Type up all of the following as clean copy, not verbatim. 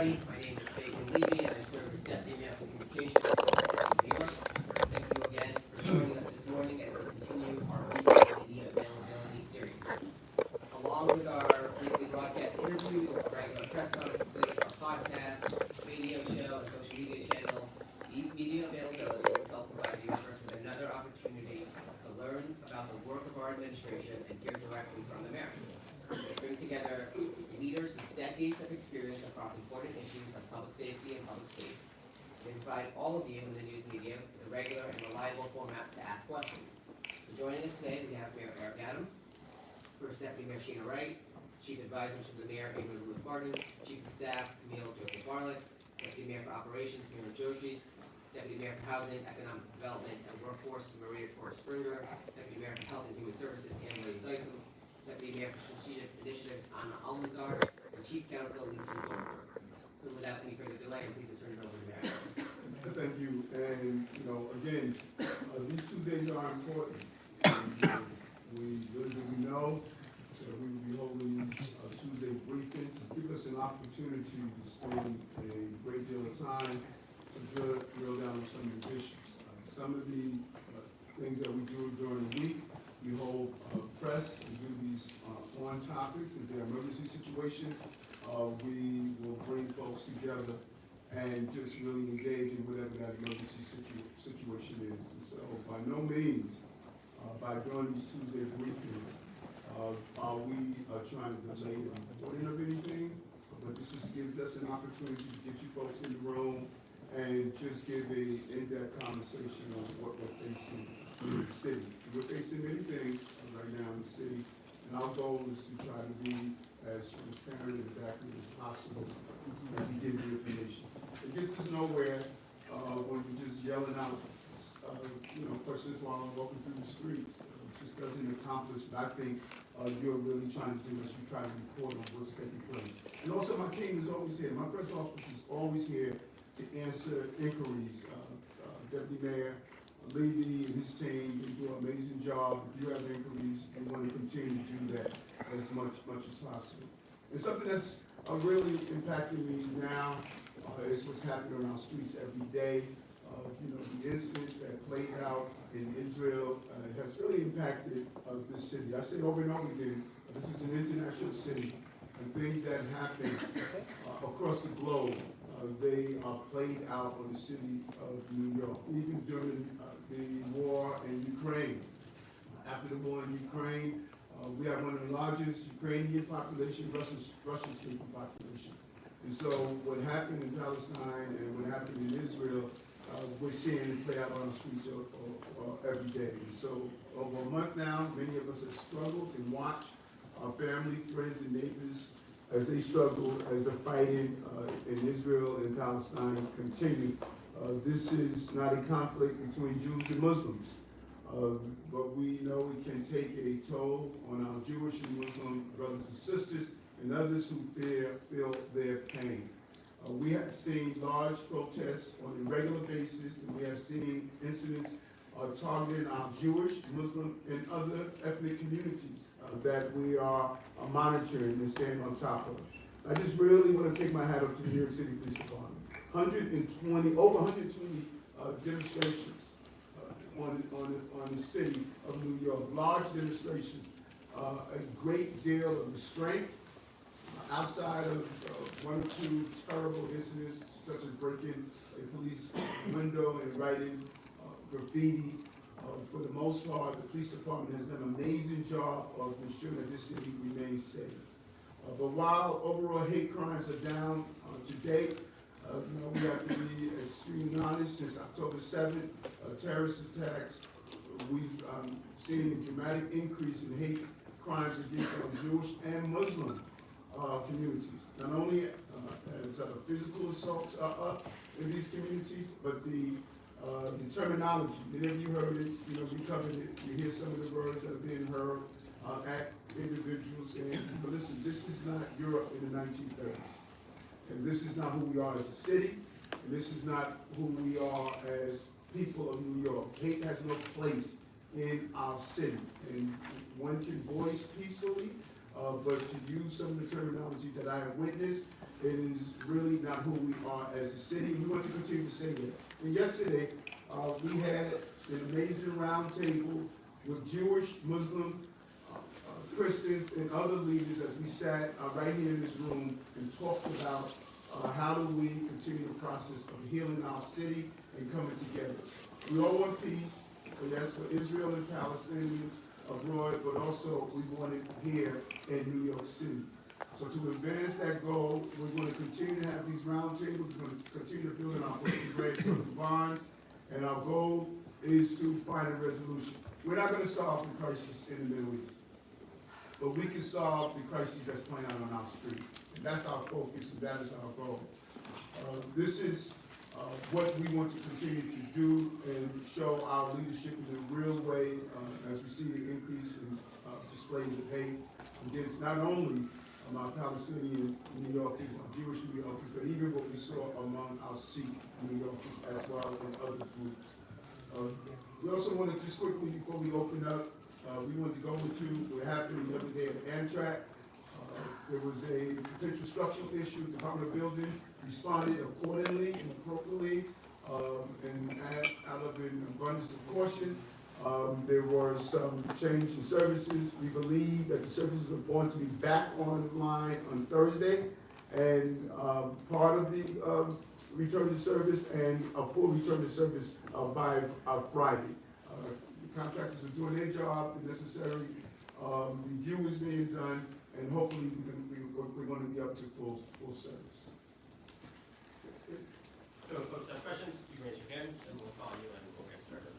everybody. My name is Fagan Levy, and I serve as Deputy Mayor for Communications in the City of New York. Thank you again for joining us this morning as we continue our weekly media availability series. Along with our weekly broadcast interviews, our regular press conferences, our podcast, radio show, and social media channel, these media availabilities help provide viewers with another opportunity to learn about the work of our administration and hear directly from the mayor. They bring together leaders with decades of experience across important issues of public safety and public space. They provide all of you in the news media with a regular and reliable format to ask questions. So joining us today, we have Mayor Eric Adams, First Deputy Mayor Sheena Wright, Chief Advisors to the Mayor Ingrid Lewis-Martin, Chief of Staff Camille Joseph Barlick, Deputy Mayor for Operations Mira Joshi, Deputy Mayor for Housing, Economic Development, and Workforce Maria Torres Springer, Deputy Mayor for Health and Human Services Anne-Marie Dyson, Deputy Mayor for Strategic Initiatives Anna Almanzar, and Chief Counsel Lisa Zolberg. So without any further delay, I'm pleased to turn it over to Mayor. Thank you. And, again, these Tuesdays are important. And, we know that we will be holding these Tuesday briefings. It's give us an opportunity to spend a great deal of time to drill down on some of these issues. Some of the things that we do during the week, we hold press and do these on topics. If there are emergency situations, we will bring folks together and just really engage in whatever that emergency situation is. And so by no means, by doing these Tuesday briefings, are we trying to delay the reporting of anything, but this just gives us an opportunity to get you folks in the room and just give a in-depth conversation on what we're facing in the city. We're facing many things right now in the city, and our goal is to try to be as transparent and as accurate as possible as we give you information. It gets us nowhere when we're just yelling out, questions while I'm walking through the streets. It just doesn't accomplish what I think you're really trying to do as you try to report on what's taking place. And also, my team is always here. My press office is always here to answer inquiries. Deputy Mayor Levy and his team, they do an amazing job. If you have inquiries, we want to continue to do that as much as possible. And something that's really impacting me now is what's happening on our streets every day. The incident that played out in Israel has really impacted this city. I say over and over again, this is an international city, and things that happen across the globe, they are played out on the city of New York. Even during the war in Ukraine. After the war in Ukraine, we have one of the largest Ukrainian population, Russian-speaking population. And so what happened in Palestine and what happened in Israel, we're seeing it play out on the streets every day. And so over a month now, many of us have struggled and watched our family, friends, and neighbors as they struggle, as they're fighting in Israel and Palestine continue. This is not a conflict between Jews and Muslims, but we know it can take a toll on our Jewish and Muslim brothers and sisters and others who feel their pain. We have seen large protests on a regular basis, and we have seen incidents targeting our Jewish, Muslim, and other ethnic communities that we are monitoring and staying on top of. I just really want to take my hat up to the New York City Police Department. Over 120 demonstrations on the city of New York, large demonstrations, a great deal of restraint. Outside of one or two terrible incidents, such as breaking a police window and writing graffiti, for the most part, the police department has done an amazing job of ensuring that this city remains safe. But while overall hate crimes are down to date, we have to be extremely honest. Since October 7th, terrorist attacks, we've seen a dramatic increase in hate crimes against our Jewish and Muslim communities. Not only as physical assaults are up in these communities, but the terminology. Many of you heard it, we covered it. You hear some of the words that are being heard at individuals saying, but listen, this is not Europe in the 1930s. And this is not who we are as a city, and this is not who we are as people of New York. Hate has no place in our city, and one can voice peacefully, but to use some of the terminology that I have witnessed, It is really not who we are as a city. We want to continue to say that. And yesterday, we had an amazing round table with Jewish, Muslim, Christians, and other leaders as we sat right here in this room and talked about how do we continue the process of healing our city and coming together. We all want peace, yes, for Israel and Palestinians abroad, but also we want it here in New York City. So to advance that goal, we're going to continue to have these roundtables. We're going to continue to build on our breaking bonds, and our goal is to find a resolution. We're not going to solve the crisis in the Middle East, but we can solve the crisis that's playing out on our street. And that's our focus, and that is our goal. This is what we want to continue to do and show our leadership in a real way as we see the increase in displays of hate against not only our Palestinian New Yorkers, our Jewish New Yorkers, but even what we saw among our Sikh New Yorkers as well and other groups. We also want to just quickly, before we open up, we want to go into what happened the other day at Amtrak. There was a potential structural issue. The Department of Building responded accordingly and appropriately, and out of an abundance of caution. There was some change in services. We believe that the services are going to be back online on Thursday, and part of the return to service and a full return to service by Friday. The contractors are doing their job, the necessary review is being done, and hopefully we're going to be up to full service. So if folks have questions, you raise your hands and we'll call you and we'll get started.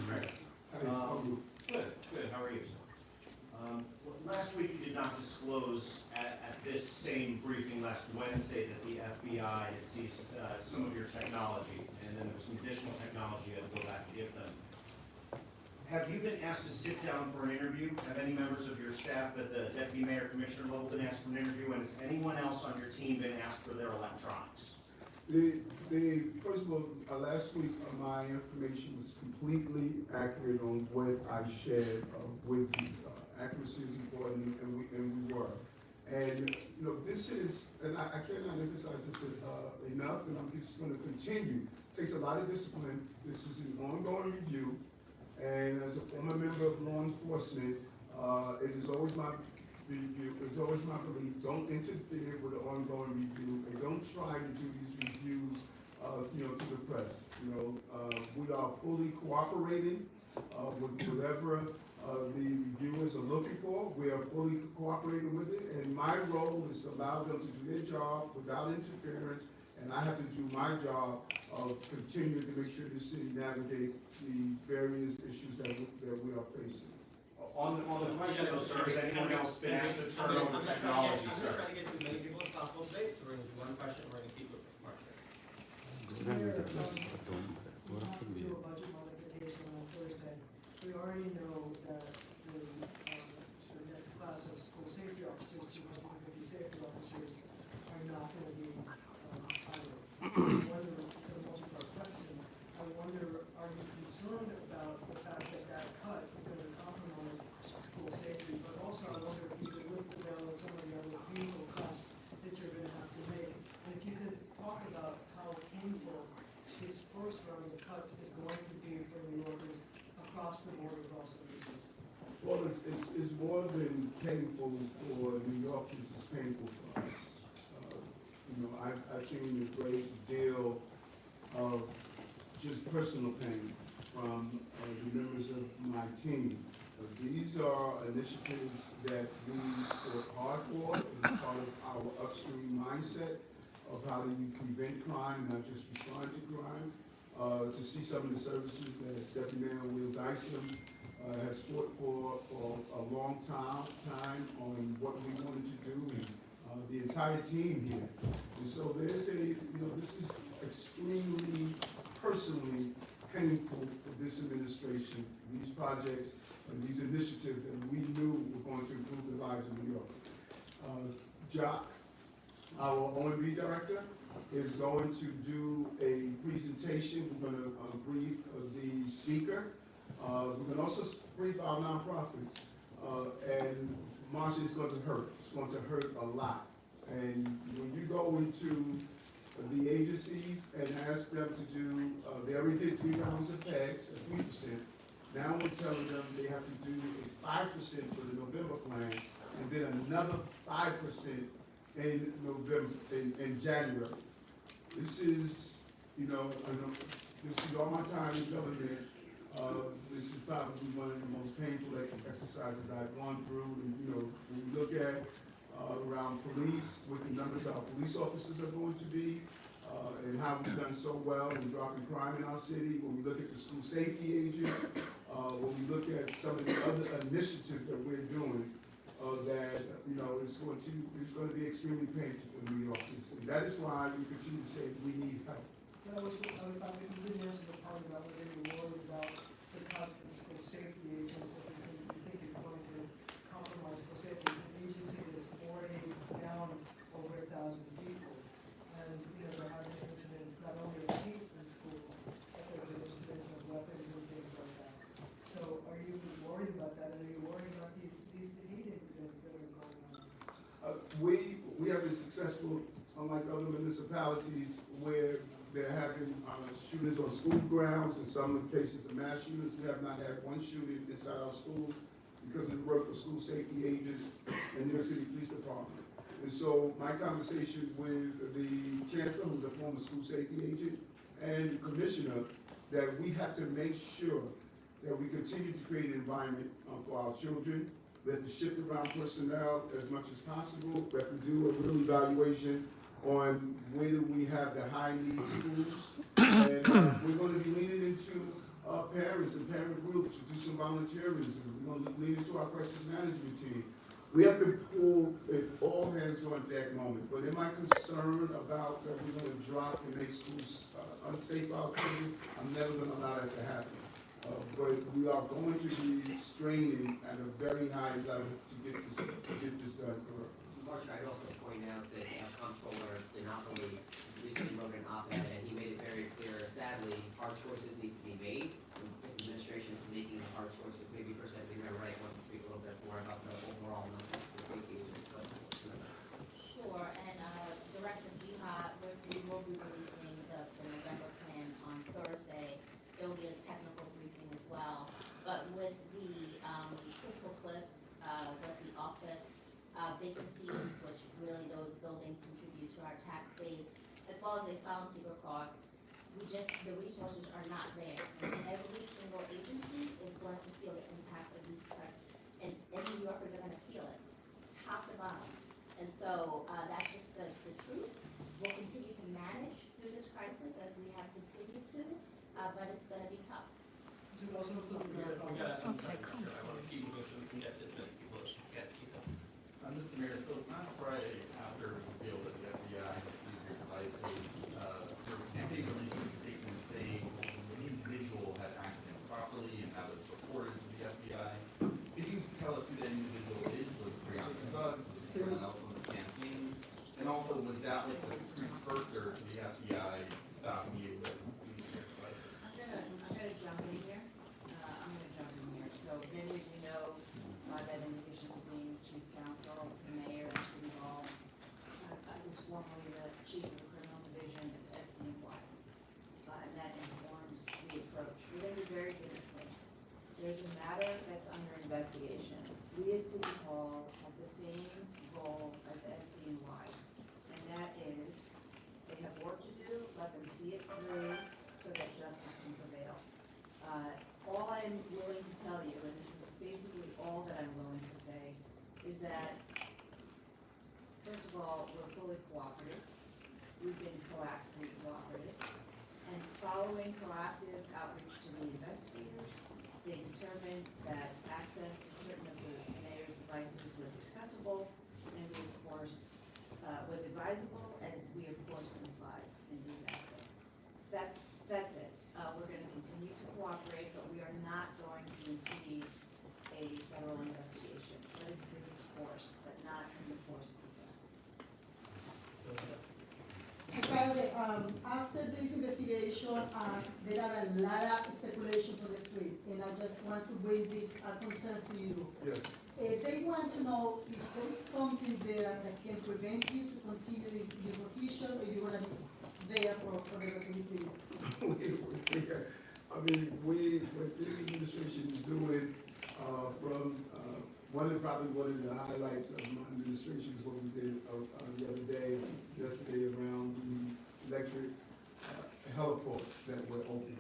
Harry. Good. How are you, sir? Last week you did not disclose at this same briefing last Wednesday that the FBI had seized some of your technology, and then there was some additional technology that will go back to give them. Have you been asked to sit down for an interview? Have any members of your staff at the deputy mayor commissioner level been asked for an interview? And has anyone else on your team been asked for their electronics? First of all, last week my information was completely accurate on what I shared with you. Accuracy is important, and we were. And you know, this is, and I cannot emphasize this enough, and I'm just going to continue. It takes a lot of discipline. This is an ongoing review. And as a former member of law enforcement, it is always my belief, don't interfere with the ongoing review, and don't try to do these reviews, to the press. We are fully cooperating with whatever the reviewers are looking for. We are fully cooperating with it, and my role is to allow them to do their job without interference, and I have to do my job of continuing to make sure the city navigate the various issues that we are facing. On the question though, sir, has anyone else been asked to turn over technology, I'm sir? just trying to get to as many people as possible today, so we're going to do one question, we're going to keep it marching. Mayor, we have to do a budget modification on Thursday. We already know that the next class of school safety officers, 250 safety officers, are not going to be hired. I wonder, it's a multi-part question, I wonder, are you concerned about the fact that that cut is going to compromise school safety, but also I wonder if you could lift the veil on some of the other painful cuts that you're going to have to make. And if you could talk about how painful this first round of cuts is going to be for New Yorkers across the board, across the business. Well, it's more than painful for New Yorkers, it's painful for us. I've seen a great deal of just personal pain from the members of my team. These are initiatives that we work hard for. It's part of our upstream mindset of how do you prevent crime, not just respond to crime. To see some of the services that Deputy Mayor Will Dyson has fought for a long time on what we wanted to do, and the entire team here. And so there's this is extremely personally painful for this administration, these projects and these initiatives that we knew were going to improve the lives of New Yorkers. Jock, our OMB director, is going to do a presentation. We're going to brief the speaker. We're going to also brief our nonprofits. And Marcia, it's going to hurt. It's going to hurt a lot. And when you go into the agencies and ask them to do, they already did 3 rounds of tax at 3%. Now we're telling them they have to do a 5% for the November plan, and then another 5% in November, in January. This is, I know, this is all my time in government. This is probably one of the most painful exercises I've gone through. And, when you look at around police, what the numbers of our police officers are going to be, and how we've done so well in dropping crime in our city. When we look at the school safety agents, when we look at some of the other initiatives that we're doing, that it's going to be extremely painful for New Yorkers. And that is why we continue to say we need help. I didn't answer the part about whether you're worried about the cost of the school safety agents, if you think it's going to compromise school safety. The agency is already down over 1,000 people. And, they're having incidents not only of hate in schools, but there are incidents of weapons and things like that. So are you worried about that? And are you worried about these hate incidents that are going on? We have been successful, unlike other municipalities, where they're having shootings on school grounds. In some cases of mass shootings, we have not had one shooting inside our schools because of the work of school safety agents and New York City Police Department. And so my conversation with the chancellor, who's a former school safety agent, and the commissioner, that we have to make sure that we continue to create an environment for our children. We have to shift around personnel as much as possible. We have to do a real evaluation on where do we have the high need schools. And we're going to be leaning into parents and parent groups to do some volunteerism. We're going to lean into our crisis management team. We have to pull it all hands on deck moment. But am I concerned about that we're going to drop and make schools unsafe for our children? I'm never going to allow that to happen. But we are going to be straining at a very high level to get this done correct. Marcia, I'd also point out that Comptroller DiNapoli recently wrote an op-ed, and he made it very clear, sadly, hard choices need to be made. This administration is making hard choices. Maybe first I think Wright wants to speak a little bit more about the overall, not just the safety agents, but. Sure, and Director Jihad, we will be releasing the November plan on Thursday. There will be a technical briefing as well. But with the fiscal cliffs, with the office vacancies, which really those buildings contribute to our tax base, as well as the asylum seeker costs, the resources are not there. And every single agency is going to feel the impact of these cuts, and New Yorkers are going to feel it, top to bottom. And so that's just the truth. We'll continue to manage through this crisis as we have continued to, but it's going to be tough. We got some time. I want to keep moving so we can get this. Mr. Mayor, so last Friday, after the reveal that the FBI had seized your devices, your campaign released a statement saying the individual had acted improperly and that was reported to the FBI. Can you tell us who that individual is? Was it Brianna Suggs? Was it someone else on the campaign? And also, was that like the precursor to the FBI stopping you and seizing your devices? I'm gonna jump in here. So many of you know that in addition to being chief counsel, the mayor, and city hall, I was formerly the chief of the criminal division at SDNY. And that informs the approach. We're gonna be very disciplined. There's a matter that's under investigation. We at City Hall have the same goal as SDNY. And that is, they have work to do, let them see it through so that justice can prevail. All I'm willing to tell you, and this is basically all that I'm willing to say, is that, first of all, we're fully cooperative. We've been proactively cooperative. And following proactive outreach to the investigators, they determined that access to certain of the mayor's devices was accessible, and we, of course, was advisable, and we, of course, complied and gave access. That's it. We're going to continue to cooperate, but we are not going to impede a federal investigation. Let it take its course, but not in the course of this. Friday, after this investigation, there are a lot of speculation for the street, and I just want to bring this concern to you. Yes. They want to know if there's something there that can prevent you to continue your position, or you're gonna be there for the rest of the period. I mean, what this administration is doing, one of the highlights of my administration is what we did the other day, yesterday, around the electric heliport that we're opening.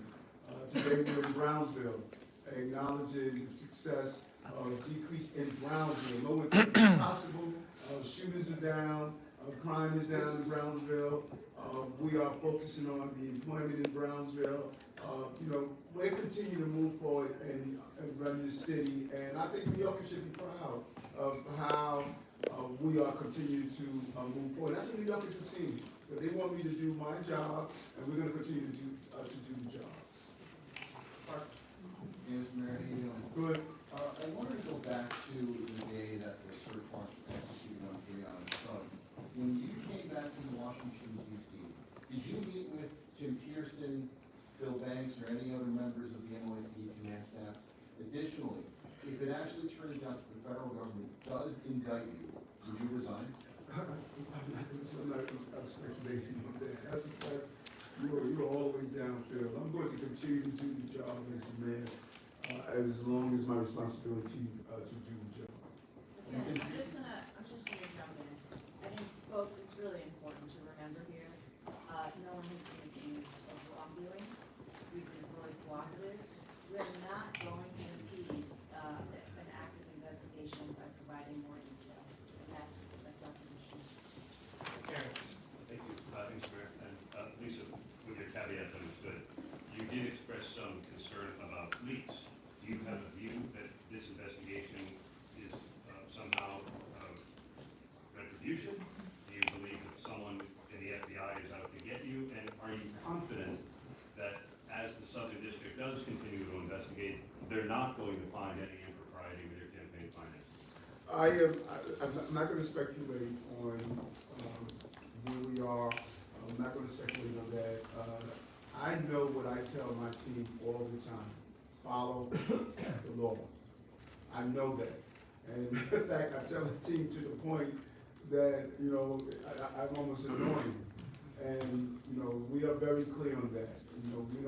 Today we're in Brownsville, acknowledging the success of decrease in Brownsville. No one thought it was possible. Shooters are down, crime is down in Brownsville. We are focusing on the employment in Brownsville. We're continuing to move forward and run this city, and I think New Yorkers should be proud of how we are continuing to move forward. That's what New Yorkers have seen. But they want me to do my job, and we're going to continue to do the job. Yes, Mayor, how you doing? Good. I wanted to go back to the day that the search warrant was executed on Brianna Suggs. When you came back from Washington, D.C., did you meet with Tim Pearson, Bill Banks, or any other members of the NYPD command staff? Additionally, if it actually turns out that the federal government does indict you, would you resign? I'm not speculating on that. You're all the way downfield. I'm going to continue to do the job as the mayor, as long as my responsibility to do the job. Again, I'm just gonna jump in. I think, folks, it's really important to remember here, no one has been accused of wrongdoing. We've been fully cooperative. We're not going to impede, an active investigation by providing more detail. And that's our position. Karen? Thank you, Mr. Mayor, and Lisa, with your caveats understood, you did express some concern about leaks. Do you have a view that this investigation is somehow retribution? Do you believe that someone in the FBI is out to get you? And are you confident that as the Southern District does continue to investigate, they're not going to find any impropriety with your campaign finance? I'm not going to speculate on where we are. I'm not going to speculate on that. I know what I tell my team all the time: follow the law. I know that, and in fact, I tell the team to the point that I'm almost annoying. And we are very clear on that. We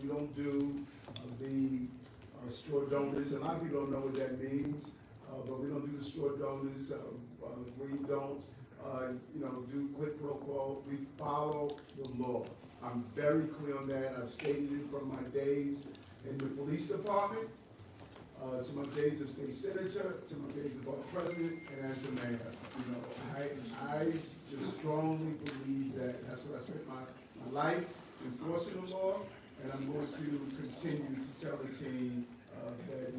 don't do the straw donors. A lot of people don't know what that means. But we don't do the straw donors. We don't, do quid pro quo. We follow the law. I'm very clear on that. I've stated it from my days in the police department, to my days as state senator, to my days as vice president, and as the mayor. I just strongly believe that. That's what I spent my life enforcing the law, and I'm going to continue to tell the team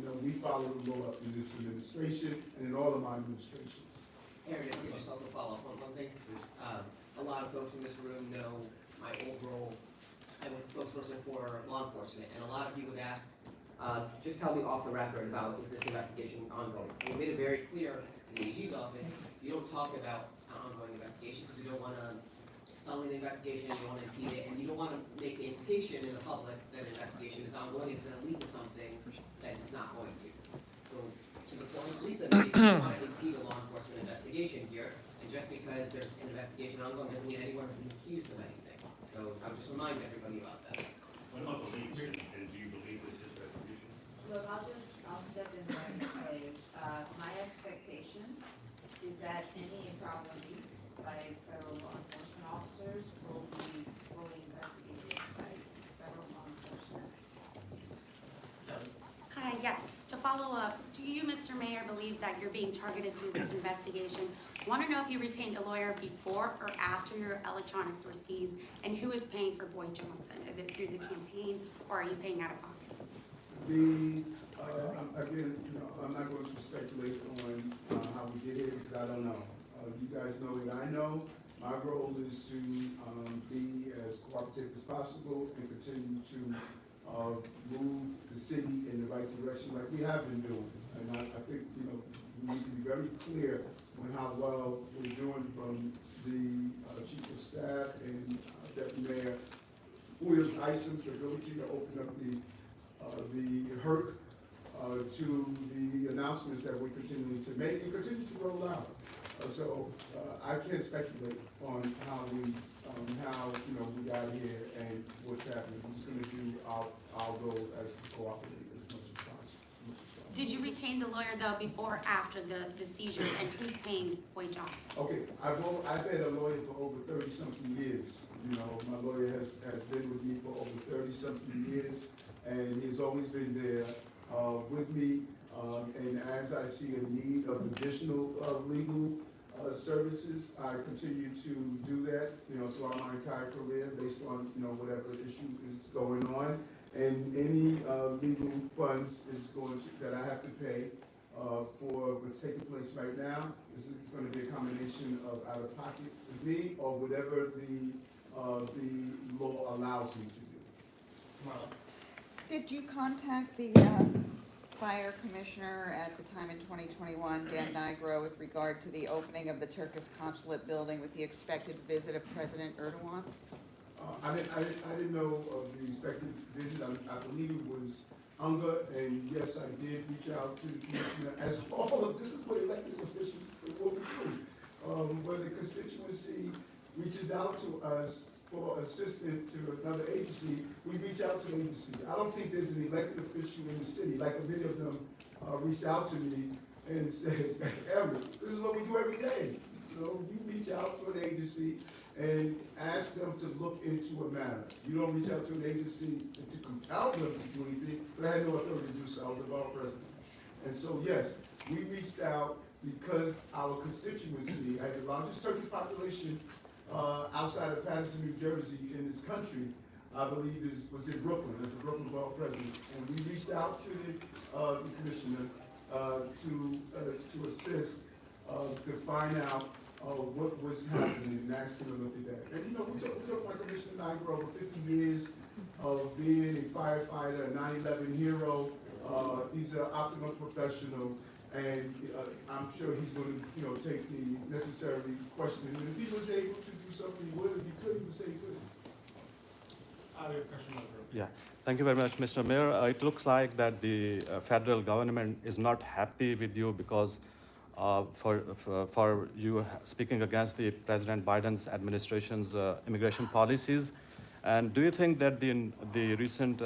that we follow the law in this administration and in all of my administrations. Aaron, if we just also follow up on one thing. A lot of folks in this room know my old role. I was a spokesperson for law enforcement, and a lot of you would ask, just tell me off the record about, is this investigation ongoing? And we made it very clear in the AG's office, you don't talk about an ongoing investigation because you don't want to sully the investigation, you don't want to impede it, and you don't want to make the implication in the public that an investigation is ongoing. It's going to lead to something that it's not going to. So, to the point Lisa made, you don't want to impede a law enforcement investigation here, and just because there's an investigation ongoing doesn't mean anyone has been accused of anything. So, I would just remind everybody about that. What about the leaks, and do you believe this is retribution? Look, I'll step in there and say, my expectation is that any improper leaks by federal law enforcement officers will be fully investigated by federal law enforcement. Hi, yes, to follow up, do you, Mr. Mayor, believe that you're being targeted through this investigation? Want to know if you retained a lawyer before or after your electronics were seized, and who is paying for Boyd Johnson? Is it through the campaign, or are you paying out of pocket? Again, I'm not going to speculate on how we get here because I don't know. You guys know what I know. My role is to be as cooperative as possible and continue to move the city in the right direction like we have been doing. And I think, we need to be very clear on how well we're doing from the chief of staff and deputy mayor Williams Isom's ability to open up the HERC to the announcements that we're continuing to make and continue to roll out. I can't speculate on how we got here and what's happening. We're just gonna do our role as cooperate as much as possible. Did you retain the lawyer though before or after the seizures, and who's paying Boyd Johnson? Okay, I've had a lawyer for over 30-something years. You know, my lawyer has been with me for over 30-something years, and he's always been there with me. And as I see a need of additional legal services, I continue to do that, you know, throughout my entire career based on, you know, whatever issue is going on. And any legal funds that I have to pay for what's taking place right now, this is going to be a combination of out of pocket with me or whatever the law allows me to do. Did you contact the fire commissioner at the time in 2021, Dan Nigro, with regard to the opening of the Turkish consulate building with the expected visit of President Erdogan? I didn't know of the expected visit. I believe it was Unger, and yes, I did reach out to the commissioner. As all of this is what elected officials will do. Where the constituency reaches out to us for assistance to another agency, we reach out to the agency. I don't think there's an elected official in the city, like many of them reached out to me and said, Eric, this is what we do every day. You know, you reach out to an agency and ask them to look into a matter. You don't reach out to an agency to compel them to do anything, but I had no authority to do so. I was the borough president. And so, yes, we reached out because our constituency had the largest Turkish population outside of Patterson, New Jersey, in this country. I believe was in Brooklyn, as a Brooklyn borough president. And we reached out to the commissioner to assist, to find out what was happening and ask him to look at that. And you know, we took my Commissioner Nigro over 50 years of being a firefighter, a 9/11 hero. He's an optimal professional, and I'm sure he's going to, you know, take the necessary questioning. And if he was able to do something, he would. If he could, he would say he could. Other question on the room. Yeah, thank you very much, Mr. Mayor. It looks like that the federal government is not happy with you because for you speaking against the President Biden's administration's immigration policies. And do you think that the recent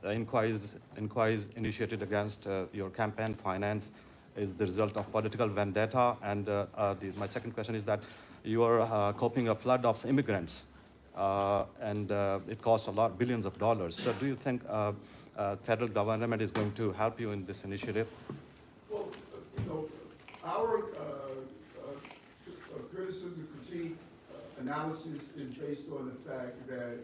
inquiries initiated against your campaign finance is the result of political vendetta? And my second question is that you are coping a flood of immigrants, and it costs billions of dollars. So do you think federal government is going to help you in this initiative? Well, you know, our criticism, critique, analysis is based on the fact that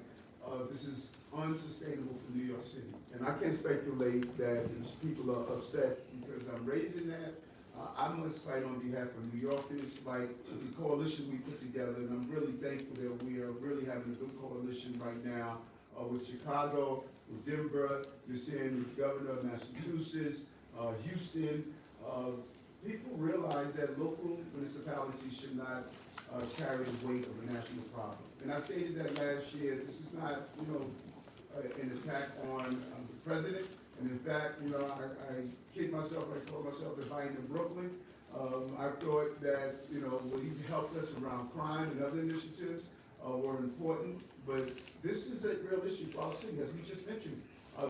this is unsustainable for New York City. And I can't speculate that people are upset because I'm raising that. I must fight on behalf of New Yorkers, like the coalition we put together, and I'm really thankful that we are really having a good coalition right now with Chicago, with Denver. You're seeing the governor of Massachusetts, Houston. People realize that local municipalities should not carry the weight of a national problem. And I stated that last year. This is not, you know, an attack on the president. And in fact, you know, I kid myself, I call myself the Biden of Brooklyn. I thought that, you know, what he helped us around crime and other initiatives were important. But this is a real issue for our city, as we just mentioned.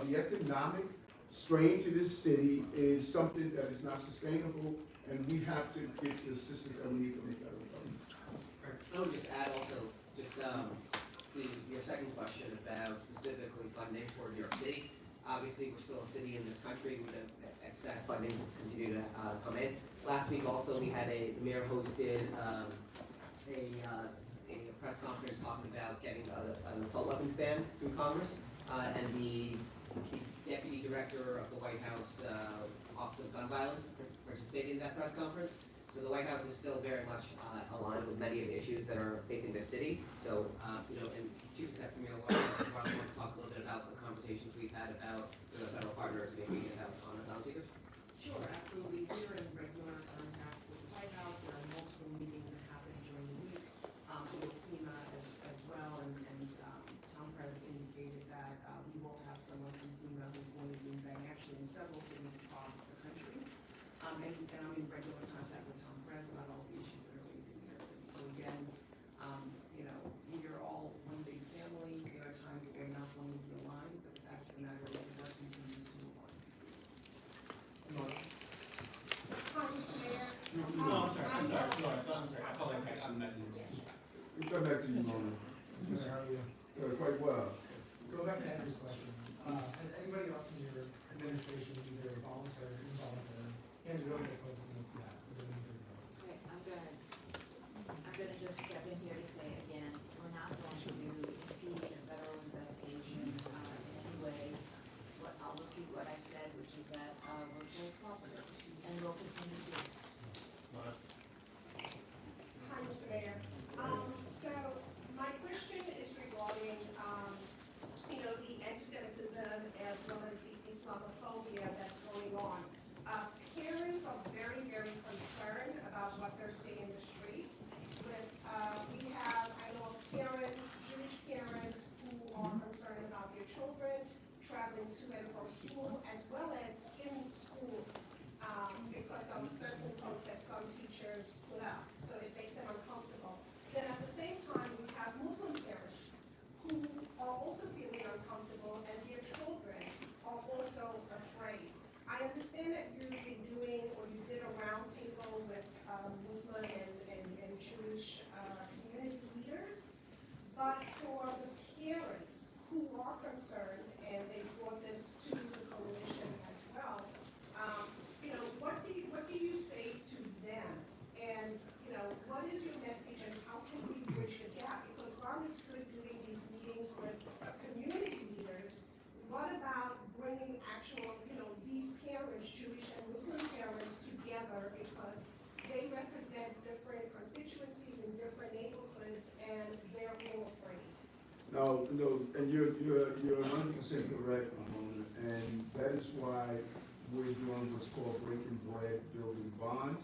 The economic strain to this city is something that is not sustainable, and we have to get the assistance that we need from the federal government. I would just add also, your second question about specifically funding for New York City. Obviously, we're still a city in this country. We don't expect funding to continue to come in. Last week also, we had the mayor hosted a press conference talking about getting an assault weapons ban through Congress. And the deputy director of the White House Office of Gun Violence participated in that press conference. So the White House is still very much aligned with many of the issues that are facing this city. So, you know, and Chief Executive Mayor wants to talk a little bit about the conversations we've had about the federal partners making it out on asylum seekers. Sure, absolutely. We are in regular contact with the White House. There are multiple meetings that happen during the week with FEMA as well. And Tom Perez indicated that we will have someone from FEMA who's going to be in Bang, actually in several cities across And I'm in regular contact with Tom Perez about all the issues that are facing New York City. So again, you know, we are all one big family. There are times where we're not going to be aligned, but the fact of the matter is the work continues to move on. Hi, Mr. Mayor. No, I'm sorry, I'm calling Peg, I'm not you. We'll come back to you, Mona. Quite well. Go back to Andrew's question. Has anybody else in your administration, either voluntary or involuntary, handed over the post in that? Okay, I'm gonna just step in here to say again, we're not going to impede a federal investigation, in any way. I'll repeat what I've said, which is that, we're full cooperative, and we'll continue to. Hi, Mr. Mayor. So my question is regarding, you know, the anti-Semitism as well as the Islamophobia that's going on. Parents are very, very concerned about what they're seeing in the streets. I know parents, Jewish parents who are concerned about their children traveling to and from school as well as in school because of certain posts that some teachers put out. So it makes them uncomfortable. Then at the same time, we have Muslim parents who are also feeling uncomfortable and their children are also afraid. I understand that you've been doing, or you did a roundtable with Muslim and Jewish community leaders, but for the parents who are concerned, and they brought this to the coalition as well, you know, what do you say to them? And, you know, what is your message and how can we bridge the gap? Because while it's good doing these meetings with community leaders, what about bringing actual, you know, these parents, Jewish and Muslim parents together because they represent different constituencies in different neighborhoods and they're all afraid? No, and you're 100% correct, Mona, and that is why we're doing what's called breaking bread, building bonds.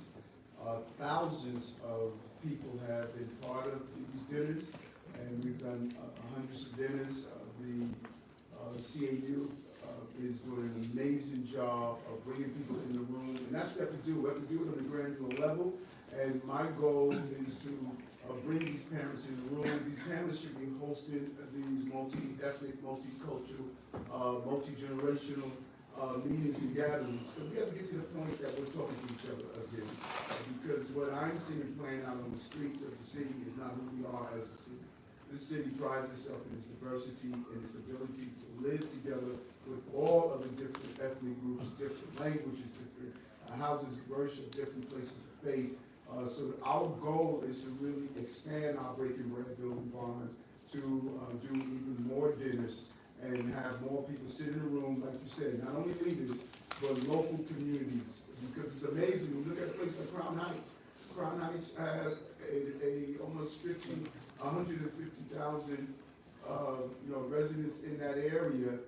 Thousands of people have been part of these dinners, and we've done hundreds of dinners. The CAU is doing an amazing job of bringing people in the room, and that's what we have to do. We have to do it on a granular level, and my goal is to bring these parents in the room. These parents should be hosting these multi-ethnic, multicultural, multi-generational meetings and gatherings. So we have to get to the point that we're talking to each other again. Because what I'm seeing playing out on the streets of the city is not who we are as a city. This city prides itself in its diversity and its ability to live together with all of the different ethnic groups, different languages, different houses of worship, different places of faith. So our goal is to really expand our breaking bread building bonds to do even more dinners and have more people sit in the room, like you said, not only leaders, but local communities. Because it's amazing, when you look at a place like Crown Heights. Crown Heights has almost 150,000 residents in that area.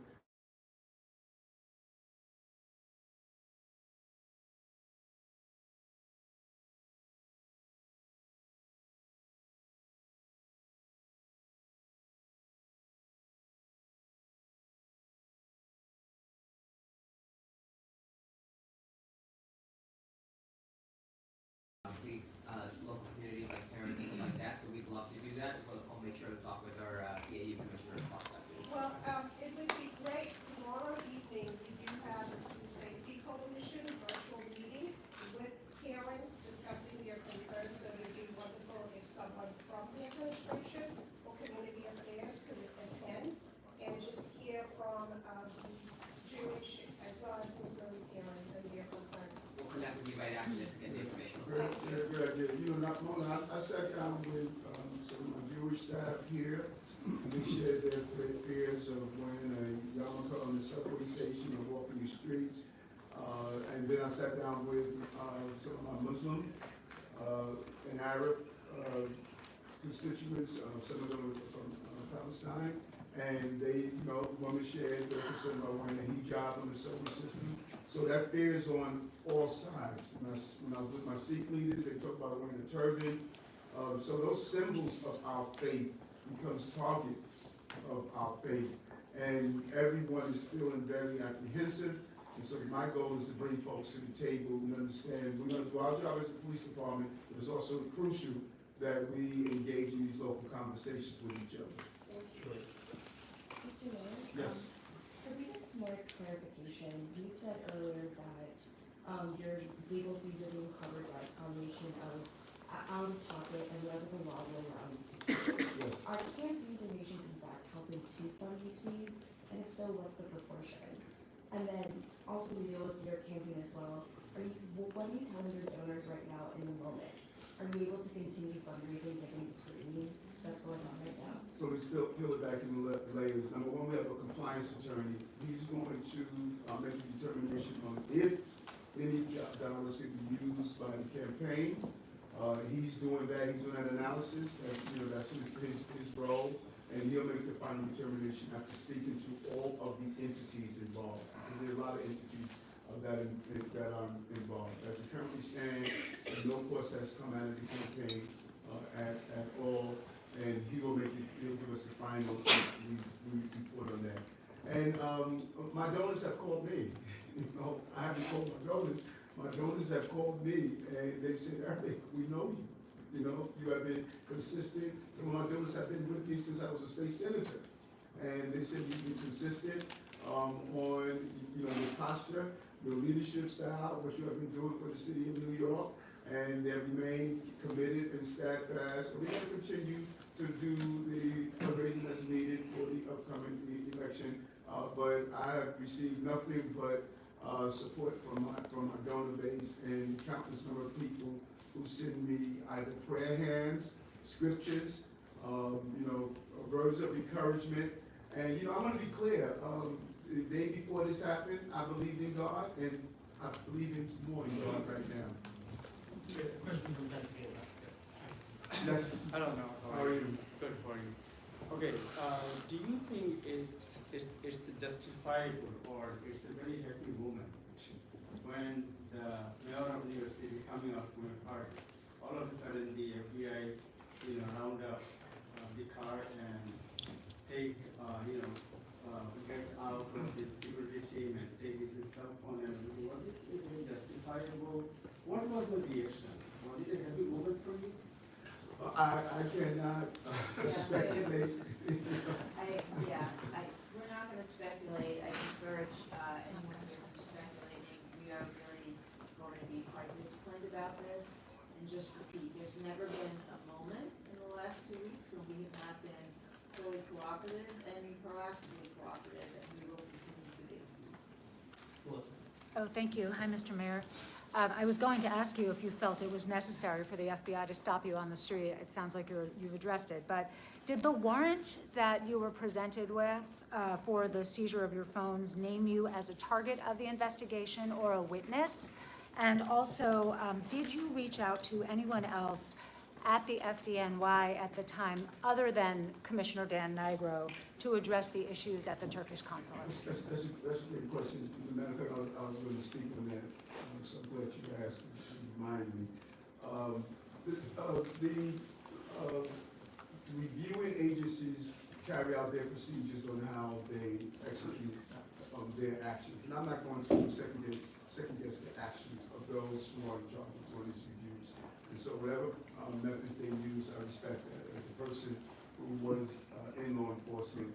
Obviously, local communities like parents and stuff like that, so we'd love to do that. I'll make sure to talk with our CAU commissioner about that. Well, it would be great, tomorrow evening, we do have a Student Safety Coalition virtual meeting with parents discussing their concerns, so it would be wonderful if someone from the administration or community affairs could attend and just hear from these Jewish as well as Muslim parents and their concerns. We'll connect with you right after this and get the information. I sat down with some of my Jewish staff here, and they shared their fears of wearing a yarmulke on the subway station or walking the streets. And then I sat down with some of my Muslim and Arab constituents, some of them from Palestine, and they, women shared their concern about wearing a hijab on the subway system. So that fear is on all sides. When I was with my Sikh leaders, they talk about wearing a turban. So those symbols of our faith becomes target of our faith. And everyone is feeling very apprehensive. And so my goal is to bring folks to the table and understand, we're gonna do our job as a police department, but it's also crucial that we engage in these local conversations with each other. Mr. Mayor? Yes. Could we get some more clarification? You said earlier that your legal fees are being covered by a combination of out of pocket and whatever the law will allow you to do. Yes. Are campaign donations in fact helping to fund these fees? And if so, what's the proportion? And then also to deal with your campaign as well, what are you telling your donors right now in the moment? Are you able to continue fundraising given the scrutiny that's going on right now? So let's peel it back in the layers. Number one, we have a compliance attorney. He's going to make a determination on if any dollars can be used by the campaign. He's doing that. He's doing that analysis. That's his role. And he'll make the final determination after speaking to all of the entities involved. Because there are a lot of entities that are involved. As it currently stands, no cost has come out of the campaign at all. And he'll give us the final report on that. And my donors have called me. I haven't called my donors. My donors have called me and they said, Eric, we know you. You have been consistent. Some of my donors have been with me since I was a state senator. And they said you've been consistent on your posture, your leadership style, what you have been doing for the city of New York. And they have remained committed and steadfast. We're going to continue to do the fundraising that's needed for the upcoming election. But I have received nothing but support from my donor base and countless number of people who send me either prayer hands, scriptures, words of encouragement. And I want to be clear. The day before this happened, I believed in God, and I believe in more in God right now. Question from Pennsylvania. Yes. I don't know. How are you? Good for you. Okay, do you think it's justifiable or it's a very happy moment when the mayor of New York City coming up from a party, all of a sudden the FBI, round up the car and take, get out of his security team and take his cell phone and everything? Was it even justifiable? What was the reaction? Was it a happy moment for you? I cannot speculate. We're not gonna speculate. I discourage anyone here from speculating. We are really going to be quite disciplined about this. And just repeat, there's never been a moment in the last 2 weeks when we have not been fully cooperative and proactively cooperative, and we will continue to be. Melissa. Oh, thank you. Hi, Mr. Mayor. I was going to ask you if you felt it was necessary for the FBI to stop you on the street. It sounds like you've addressed it, but did the warrant that you were presented with for the seizure of your phones name you as a target of the investigation or a witness? And also, did you reach out to anyone else at the FDNY at the time, other than Commissioner Dan Nigro, to address the issues at the Turkish consulate? That's a great question. As a matter of fact, I was going to speak on that. So I'm glad you asked and reminded me. The reviewing agencies carry out their procedures on how they execute their actions. And I'm not going to second guess the actions of those who are in charge of doing these reviews. And so whatever methods they use, I respect that. As a person who was in law enforcement,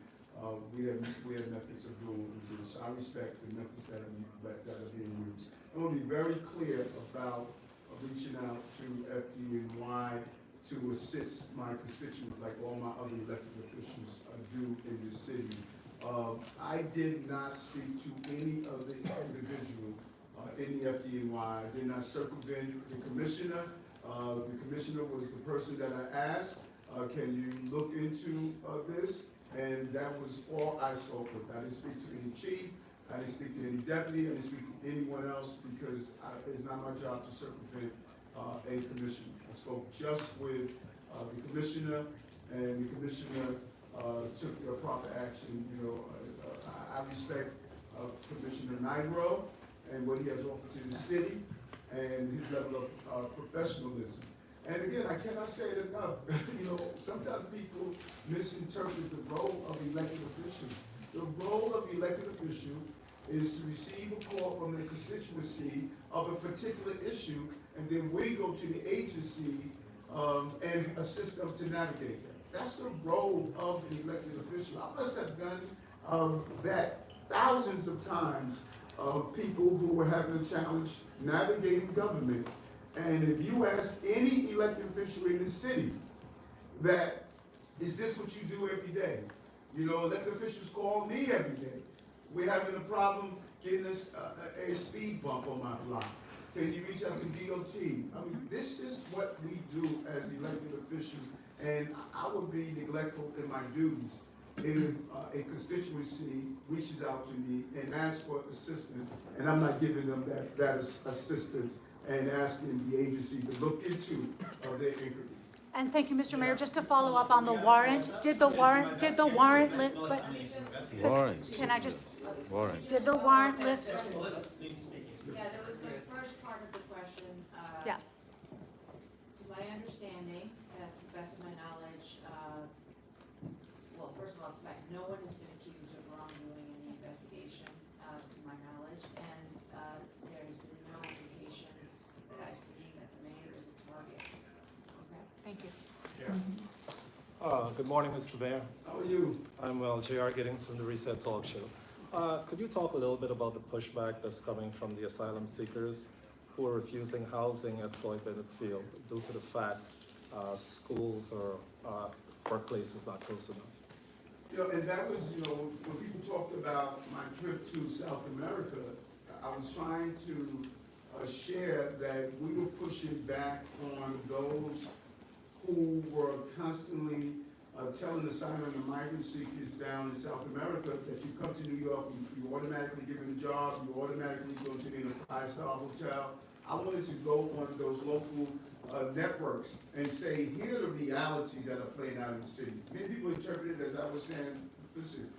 we have methods of doing what we do. So I respect the methods that are being used. I want to be very clear about reaching out to FDNY to assist my constituents, like all my other elected officials do in this city. I did not speak to any of the individual in the FDNY. I did not circumvent the commissioner. The commissioner was the person that I asked, can you look into this? And that was all I spoke with. I didn't speak to any chief, I didn't speak to any deputy, I didn't speak to anyone else because it's not my job to circumvent a commissioner. I spoke just with the commissioner, and the commissioner took the proper action. I respect Commissioner Nigro and what he has offered to the city and his level of professionalism. And again, I cannot say it enough. Sometimes people misinterpret the role of elected officials. The role of elected official is to receive a call from the constituency of a particular issue, and then we go to the agency and assist them to navigate that. That's the role of an elected official. I must have done that thousands of times of people who were having a challenge navigating government. And if you ask any elected official in the city that, is this what you do every day? You know, elected officials call me every day. We're having a problem getting this, a speed bump on my block. Can you reach out to DOT? I mean, this is what we do as elected officials, and I would be neglectful in my duties if a constituency reaches out to me and asks for assistance, and I'm not giving them that assistance and asking the agency to look into their inquiry. And thank you, Mr. Mayor. Just to follow up on the warrant, did the warrant, but Warrant. can I just, Warrant. did the warrant list? Yeah, there was the first part of the question. Yeah. To my understanding, to the best of my knowledge, well, first of all, it's fact, no one has been accused of wrongdoing in the investigation, to my knowledge, and there has been no indication that I've seen that the mayor is a target. Okay? Thank you. Good morning, Mr. Mayor. How are you? I'm well, J.R. Giddings from the Reset Talk Show. Could you talk a little bit about the pushback that's coming from the asylum seekers who are refusing housing at Floyd Bennett Field due to the fact schools or workplaces not close enough? You know, and that was, you know, when people talked about my trip to South America, I was trying to share that we were pushing back on those who were constantly telling asylum and migrant seekers down in South America that you come to New York, you automatically given a job, you automatically go to a 5-star hotel. I wanted to go on those local networks and say, here are the realities that are playing out in the city. Many people interpret it as I was saying, listen,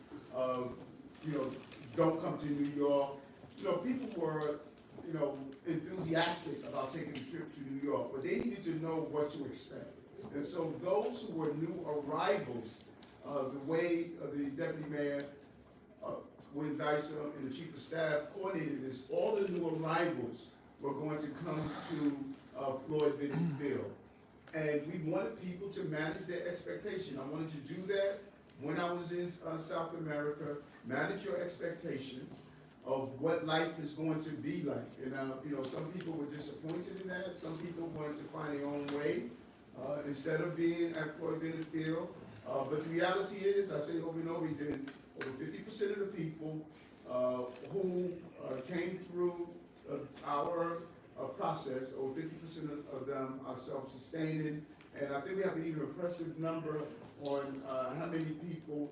you know, don't come to New York. You know, people were, you know, enthusiastic about taking a trip to New York, but they needed to know what to expect. And so those who were new arrivals, the way the deputy mayor, William Dyson, and the chief of staff coordinated this, all the new arrivals were going to come to Floyd Bennett Field. And we wanted people to manage their expectation. I wanted to do that when I was in South America, manage your expectations of what life is going to be like. And you know, some people were disappointed in that. Some people wanted to find their own way instead of being at Floyd Bennett Field. But the reality is, I say over and over again, over 50% of the people who came through our process, over 50% of them are self-sustaining. And I think we have an even impressive number on how many people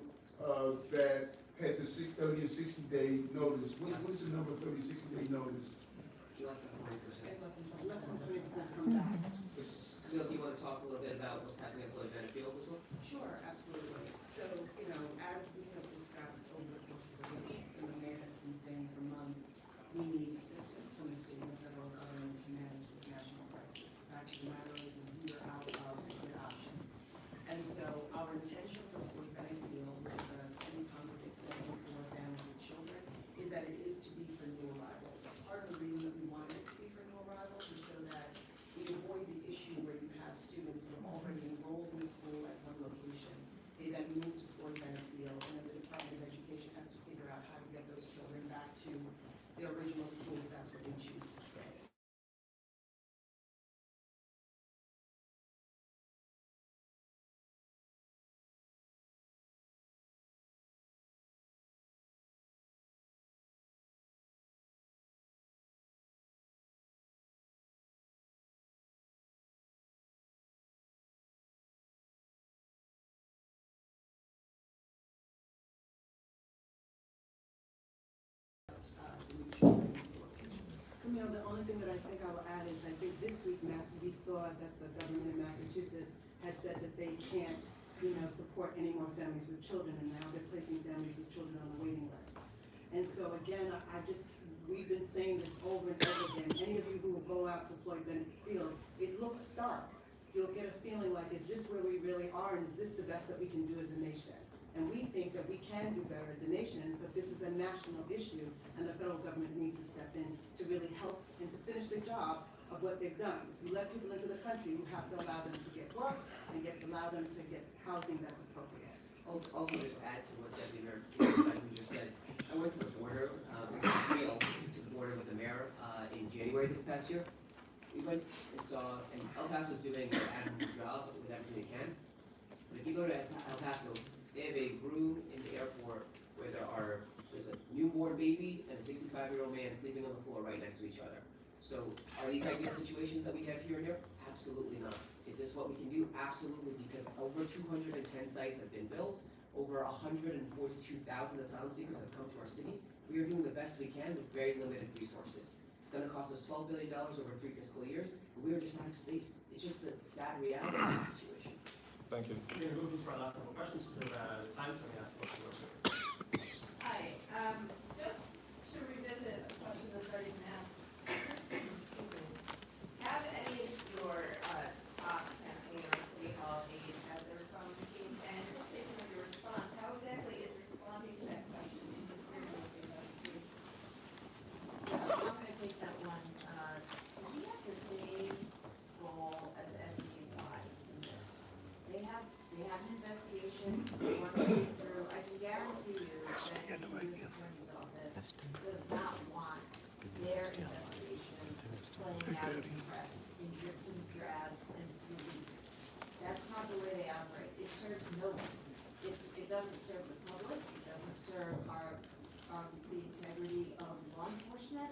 that had the 30 and 60-day notice. What is the number of 30 and 60-day notice? Less than 20%. Less than 20% come back. So do you want to talk a little bit about what's happening at Floyd Bennett Field as well? Sure, absolutely. So, you know, as we have discussed over the course of the weeks, and the mayor has been saying for months, we need assistance from the state and the federal government to manage this national crisis. The fact of the matter is we are out of good options. And so our intention for Floyd Bennett Field, which is a city congregate setting for families with children, is that it is to be for new arrivals. Part of the reason that we wanted it to be for new arrivals is so that we avoid the issue where you have students that have already enrolled in school at one location. They then move to Floyd Bennett Field, and then the Department of Education has to figure out how to get those children back to their original school if that's what they choose to stay. Camille, the only thing that I think I will add is I think this week we saw that the government in Massachusetts has said that they can't, you know, support any more families with children, and now they're placing families with children on the waiting list. And so again, we've been saying this over and over again. Any of you who will go out to Floyd Bennett Field, it looks stark. You'll get a feeling like, is this where we really are, and is this the best that we can do as a nation? And we think that we can do better as a nation, but this is a national issue, and the federal government needs to step in to really help and to finish the job of what they've done. If you let people into the country, you have to allow them to get work and allow them to get housing that's appropriate. Also, just add to what Deputy Mayor President just said. I went to the border, to the border with the mayor in January this past year. We went and saw, and El Paso's doing an admirable job with everything they can. But if you go to El Paso, they have a room in the airport where there's a newborn baby and a 65-year-old man sleeping on the floor right next to each other. So are these ideal situations that we have here and there? Absolutely not. Is this what we can do? Absolutely, because over 210 sites have been built, over 142,000 asylum seekers have come to our city. We are doing the best we can with very limited resources. It's going to cost us $12 billion over 3 fiscal years, and we are just out of space. It's just the sad reality of the situation. Thank you. We're going to move into our last couple of questions for time, so we ask for Hi, just to revisit a question that's already been asked. Have any of your top campaign or city hall aides had their phones seen? And just taking of your response, how exactly is responding to that question interfering with the investigation? Yeah, I'm gonna take that one. We have the same role as the SCDY in this. They have an investigation, they want to see it through. I can guarantee you that the U.S. Attorney's Office does not want their investigation playing out in the press in drips and drabs and through leaks. That's not the way they operate. It serves no one. It doesn't serve the public, it doesn't serve the integrity of law enforcement.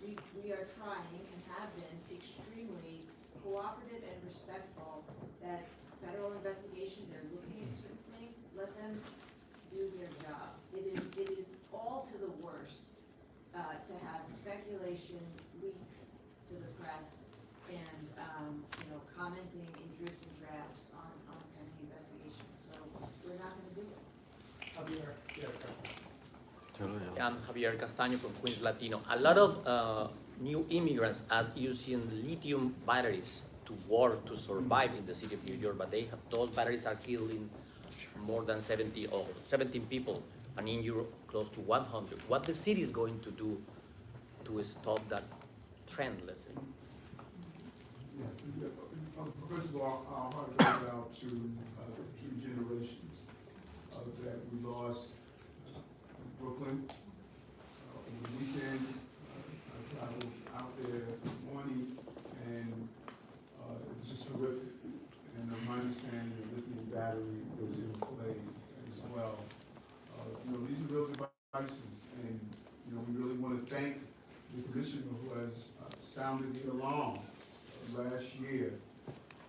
We are trying and have been extremely cooperative and respectful that federal investigation, they're looking at certain things, let them do their job. It is all to the worse to have speculation, leaks to the press, and commenting in dribs and drabs on pending investigation. So we're not going to do it. Javier, I'm Javier Castaño from Queens Latino. A lot of new immigrants are using lithium batteries to work, to survive in the city of New York, but those batteries are killing more than 17 people and injure close to 100. What the city is going to do to stop that trend, let's say? First of all, our heart goes out to 2 generations that we lost in Brooklyn. On the weekend, I traveled out there this morning, and it was just horrific. And my understanding, the lithium battery was in play as well. These are real devices, and we really want to thank the commissioner who has sounded the alarm last year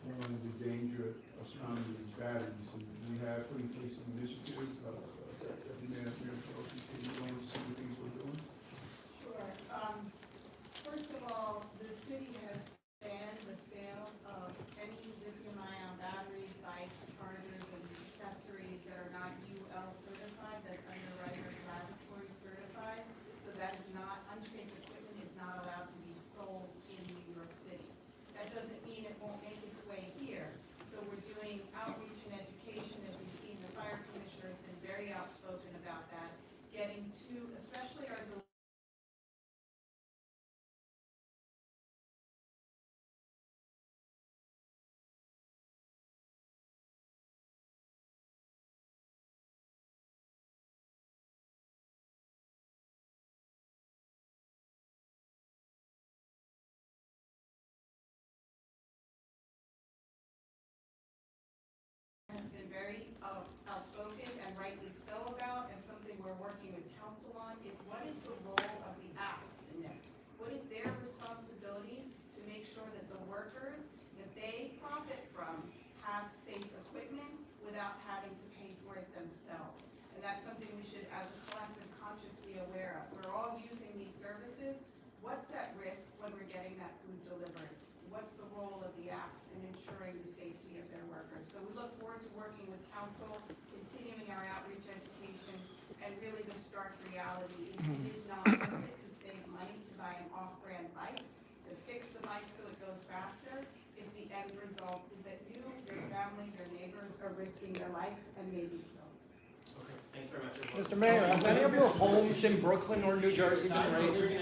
on the danger of surrounding these batteries. And we have put in place some initiatives. Deputy Mayor, can you go into some of the things we're doing? Sure. First of all, the city has banned the sale of any lithium-ion batteries, bike chargers, and accessories that are not UL certified, that's Underwriters Laboratory certified. So that is not, unsafe equipment is not allowed to be sold in New York City. That doesn't mean it won't make its way here. So we're doing outreach and education. As you've seen, the fire commissioner has been very outspoken about that, getting to, especially our has been very outspoken and rightly so about, and something we're working with council on, is what is the role of the apps in this? What is their responsibility to make sure that the workers that they profit from have safe equipment without having to pay for it themselves? And that's something we should, as a collective conscious, be aware of. We're all using these services. What's at risk when we're getting that food delivered? What's the role of the apps in ensuring the safety of their workers? So we look forward to working with council, continuing our outreach education, and really the stark reality is it is not worth it to save money to buy an off-brand bike, to fix the bike so it goes faster, if the end result is that you, your family, your neighbors are risking their life and maybe killed. Mr. Mayor, has any of your homes in Brooklyn or New Jersey been raided?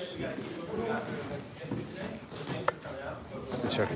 Sure.